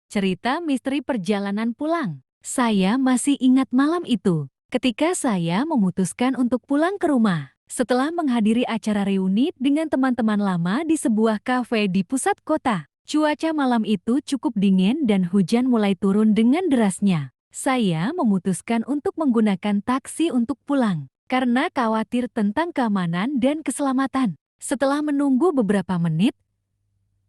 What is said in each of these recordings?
Cerita misteri perjalanan pulang. Saya masih ingat malam itu, ketika saya memutuskan untuk pulang ke rumah. Setelah menghadiri acara reuni dengan teman-teman lama di sebuah kafe di pusat kota. Cuaca malam itu cukup dingin dan hujan mulai turun dengan derasnya. Saya memutuskan untuk menggunakan taksi untuk pulang, karena khawatir tentang keamanan dan keselamatan. Setelah menunggu beberapa menit,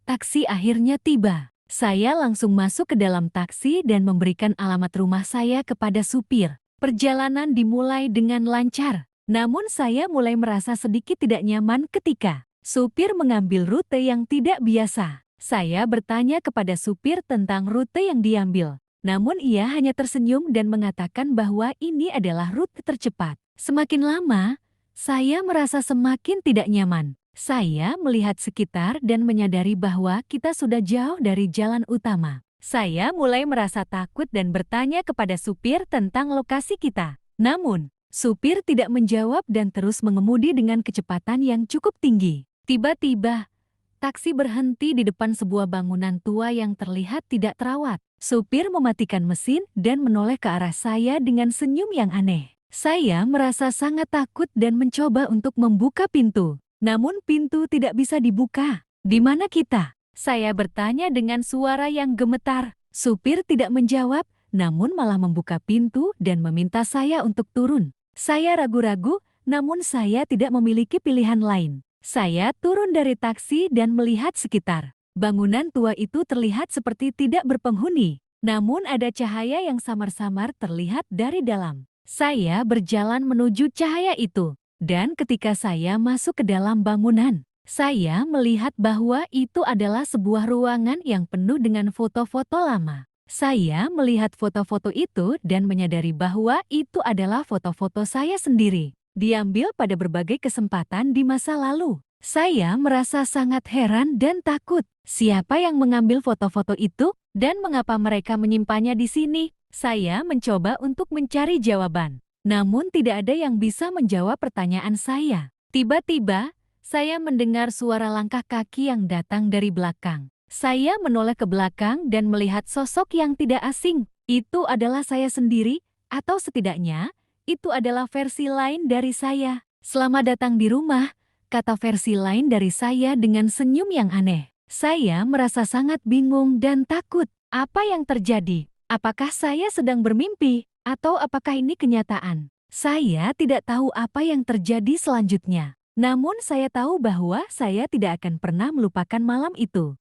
taksi akhirnya tiba. Saya langsung masuk ke dalam taksi dan memberikan alamat rumah saya kepada supir. Perjalanan dimulai dengan lancar, namun saya mulai merasa sedikit tidak nyaman ketika supir mengambil rute yang tidak biasa. Saya bertanya kepada supir tentang rute yang diambil, namun ia hanya tersenyum dan mengatakan bahwa ini adalah rute tercepat. Semakin lama, saya merasa semakin tidak nyaman. Saya melihat sekitar dan menyadari bahwa kita sudah jauh dari jalan utama. Saya mulai merasa takut dan bertanya kepada supir tentang lokasi kita. Namun, supir tidak menjawab dan terus mengemudi dengan kecepatan yang cukup tinggi. Tiba-tiba, taksi berhenti di depan sebuah bangunan tua yang terlihat tidak terawat. Supir mematikan mesin dan menoleh ke arah saya dengan senyum yang aneh. Saya merasa sangat takut dan mencoba untuk membuka pintu. Namun pintu tidak bisa dibuka. Di mana kita? Saya bertanya dengan suara yang gemetar. Supir tidak menjawab, namun malah membuka pintu dan meminta saya untuk turun. Saya ragu-ragu, namun saya tidak memiliki pilihan lain. Saya turun dari taksi dan melihat sekitar. Bangunan tua itu terlihat seperti tidak berpenghuni, namun ada cahaya yang samar-samar terlihat dari dalam. Saya berjalan menuju cahaya itu. Dan ketika saya masuk ke dalam bangunan, saya melihat bahwa itu adalah sebuah ruangan yang penuh dengan foto-foto lama. Saya melihat foto-foto itu dan menyadari bahwa itu adalah foto-foto saya sendiri, diambil pada berbagai kesempatan di masa lalu. Saya merasa sangat heran dan takut. Siapa yang mengambil foto-foto itu dan mengapa mereka menyimpannya di sini? Saya mencoba untuk mencari jawaban. Namun tidak ada yang bisa menjawab pertanyaan saya. Tiba-tiba, saya mendengar suara langkah kaki yang datang dari belakang. Saya menoleh ke belakang dan melihat sosok yang tidak asing. Itu adalah saya sendiri, atau setidaknya, itu adalah versi lain dari saya. Selamat datang di rumah, kata versi lain dari saya dengan senyum yang aneh. Saya merasa sangat bingung dan takut. Apa yang terjadi? Apakah saya sedang bermimpi? Atau apakah ini kenyataan? Saya tidak tahu apa yang terjadi selanjutnya. Namun saya tahu bahwa saya tidak akan pernah melupakan malam itu.